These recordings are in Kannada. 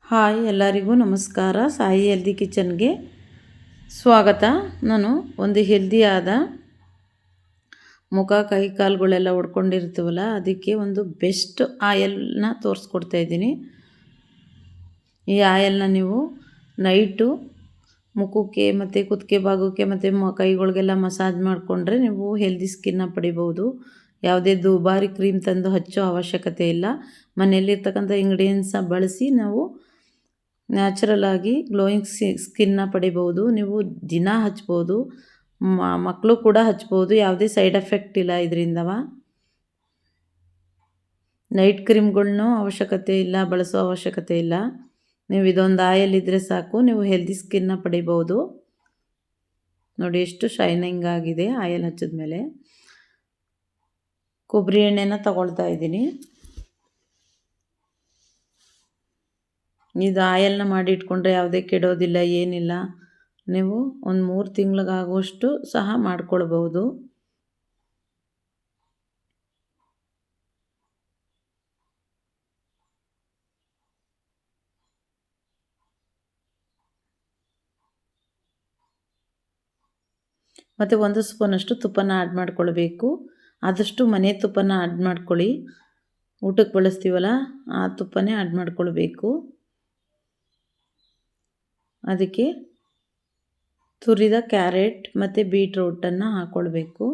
ಹಾಯ್, ಎಲ್ಲರಿಗೂ ನಮಸ್ಕಾರ. ಸಾಯಿ ಹೆಲ್ದಿ ಕಿಚನ್ಗೆ ಸ್ವಾಗತ. ನಾನು ಒಂದು ಹೆಲ್ದಿಯಾದ ಮುಖ ಕೈ ಕಾಲುಗಳೆಲ್ಲ ಒಡ್ಕೊಂಡಿರ್ತೀವಲ್ಲ, ಅದಕ್ಕೆ ಒಂದು ಬೆಸ್ಟ್ ಆಯಲ್ನ ತೋರಿಸ್ಕೊಡ್ತಾ ಇದ್ದೀನಿ. ಈ ಆಯಲ್ನ ನೀವು ನೈಟು ಮುಖಕ್ಕೆ ಮತ್ತು ಕುತ್ತಿಗೆ ಭಾಗಕ್ಕೆ ಮತ್ತು ಕೈಗಳಿಗೆಲ್ಲ ಮಸಾಜ್ ಮಾಡಿಕೊಂಡ್ರೆ ನೀವು ಹೆಲ್ದಿ ಸ್ಕಿನ್ನ ಪಡಿಬೋದು. ಯಾವುದೇ ದುಬಾರಿ ಕ್ರೀಮ್ ತಂದು ಹಚ್ಚೋ ಅವಶ್ಯಕತೆ ಇಲ್ಲ. ಮನೆಯಲ್ಲಿರ್ತಕ್ಕಂಥ ಇಂಗ್ರೀಡಿಯೆಂಟ್ಸ್ನ ಬಳಸಿ ನಾವು ನ್ಯಾಚುರಲ್ ಆಗಿ ಗ್ಲೋಯಿಂಗ್ ಸ್ಕಿನ್ನ ಪಡಿಬೋದು. ನೀವು ದಿನ ಹಚ್ಬೋದು, ಮಕ್ಕಳು ಕೂಡ ಹಚ್ಬೋದು. ಯಾವುದೇ ಸೈಡ್ ಎಫೆಕ್ಟ್ ಇಲ್ಲ ಇದರಿಂದವ. ನೈಟ್ ಕ್ರೀಮ್ಗಳ್ನೂ ಅವಶ್ಯಕತೆ ಇಲ್ಲ, ಬಳಸೋ ಅವಶ್ಯಕತೆ ಇಲ್ಲ. ನೀವು ಇದೊಂದು ಆಯಲ್ ಇದ್ದರೆ ಸಾಕು, ನೀವು ಹೆಲ್ದಿ ಸ್ಕಿನ್ನ ಪಡಿಬೋದು. ನೋಡಿ ಎಷ್ಟು ಶೈನಿಂಗ್ ಆಗಿದೆ ಆಯಲ್ ಹಚ್ಚಿದ ಮೇಲೆ. ಕೊಬ್ಬರಿ ಎಣ್ಣೆನ ತಗೊಳ್ತಾ ಇದ್ದೀನಿ. ಇದು ಆಯಲ್ನ ಮಾಡಿ ಇಟ್ಕೊಂಡ್ರೆ ಯಾವುದೇ ಕೆಡೋದಿಲ್ಲ, ಏನಿಲ್ಲ. ನೀವು ಒಂದು 3 ತಿಂಗಳಿಗಾಗುವಷ್ಟು ಸಹ ಮಾಡ್ಕೊಳ್ಬೋದು. ಮತ್ತು 1 ಸ್ಪೂನಷ್ಟು ತುಪ್ಪನ ಆ್ಯಡ್ ಮಾಡ್ಕೊಳ್ಬೇಕು. ಆದಷ್ಟು ಮನೆ ತುಪ್ಪನ ಆ್ಯಡ್ ಮಾಡ್ಕೊಳ್ಳಿ. ಊಟಕ್ಕೆ ಬಳಸ್ತೀವಲ್ಲ ಆ ತುಪ್ಪನೇ ಆ್ಯಡ್ ಮಾಡ್ಕೊಳ್ಬೇಕು. ಅದಕ್ಕೆ ತುರಿದ ಕ್ಯಾರೆಟ್ ಮತ್ತು ಬೀಟ್ರೂಟನ್ನು ಹಾಕ್ಕೊಳ್ಬೇಕು.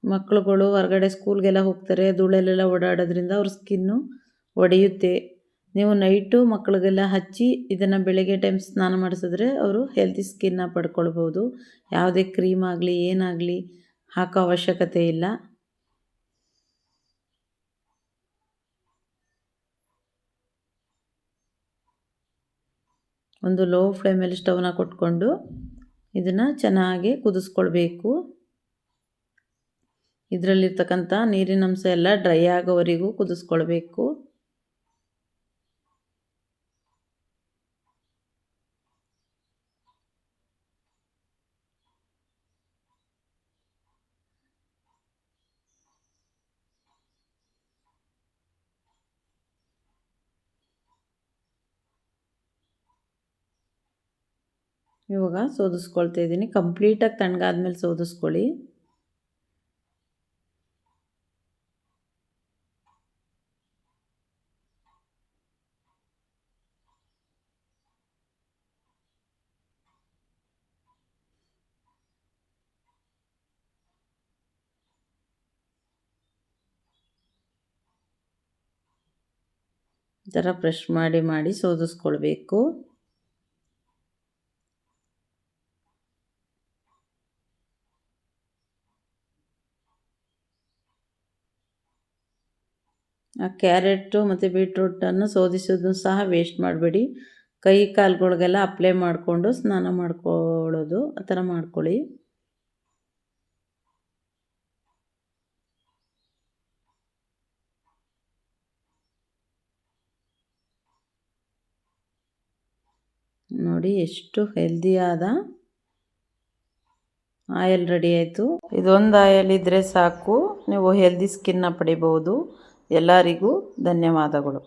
ಮಕ್ಕಳುಗಳು ಹೊರಗಡೆ ಸ್ಕೂಲ್ಗೆಲ್ಲ ಹೋಗ್ತಾರೆ, ಧೂಳಲ್ಲೆಲ್ಲ ಓಡಾಡೋದ್ರಿಂದ ಅವ್ರ ಸ್ಕಿನ್ನು ಒಡೆಯುತ್ತೆ. ನೀವು ನೈಟು ಮಕ್ಕಳಿಗೆಲ್ಲ ಹಚ್ಚಿ ಇದನ್ನು ಬೆಳಗ್ಗೆ ಟೈಮ್ ಸ್ನಾನ ಮಾಡಿಸಿದ್ರೆ ಅವರು ಹೆಲ್ದಿ ಸ್ಕಿನ್ನ ಪಡ್ಕೊಳ್ಬೋದು. ಯಾವುದೇ ಕ್ರೀಮ್ ಆಗಲಿ ಏನಾಗಲಿ ಹಾಕೋ ಅವಶ್ಯಕತೆ ಇಲ್ಲ. ಒಂದು ಲೋ ಫ್ಲೇಮಲ್ಲಿ ಸ್ಟವ್ನ ಕೊಟ್ಕೊಂಡು ಇದನ್ನು ಚೆನ್ನಾಗಿ ಕುದಿಸ್ಕೊಳ್ಬೇಕು. ಇದರಲ್ಲಿರ್ತಕ್ಕಂಥ ನೀರಿನಂಶ ಎಲ್ಲ ಡ್ರೈ ಆಗೋವರೆಗೂ ಕುದಿಸ್ಕೊಳ್ಬೇಕು. ಇವಾಗ ಸೋದಿಸ್ಕೊಳ್ತಾ ಇದ್ದೀನಿ. ಕಂಪ್ಲೀಟಾಗಿ ತಣ್ಣಗಾದ್ಮೇಲೆ ಸೋದಿಸ್ಕೊಳ್ಳಿ. ಈ ಥರ ಬ್ರಷ್ ಮಾಡಿ ಸೋದಿಸ್ಕೊಳ್ಬೇಕು. ಆ ಕ್ಯಾರೆಟು ಮತ್ತು ಬೀಟ್ರೂಟನ್ನು ಸೋದಿಸೋದನ್ನು ಸಹ ವೇಸ್ಟ್ ಮಾಡಬೇಡಿ. ಕೈ ಕಾಲುಗಳಿಗೆಲ್ಲ ಅಪ್ಲೈ ಮಾಡಿಕೊಂಡು ಸ್ನಾನ ಮಾಡ್ಕೊಳ್ಳೋದು, ಆ ಥರ ಮಾಡ್ಕೊಳ್ಳಿ. ನೋಡಿ ಎಷ್ಟು ಹೆಲ್ದಿಯಾದ ಆಯಲ್ ರೆಡಿ ಆಯಿತು. ಇದೊಂದು ಆಯಲ್ ಇದ್ದರೆ ಸಾಕು, ನೀವು ಹೆಲ್ದಿ ಸ್ಕಿನ್ನ ಪಡಿಬೋದು. ಎಲ್ಲರಿಗೂ ಧನ್ಯವಾದಗಳು.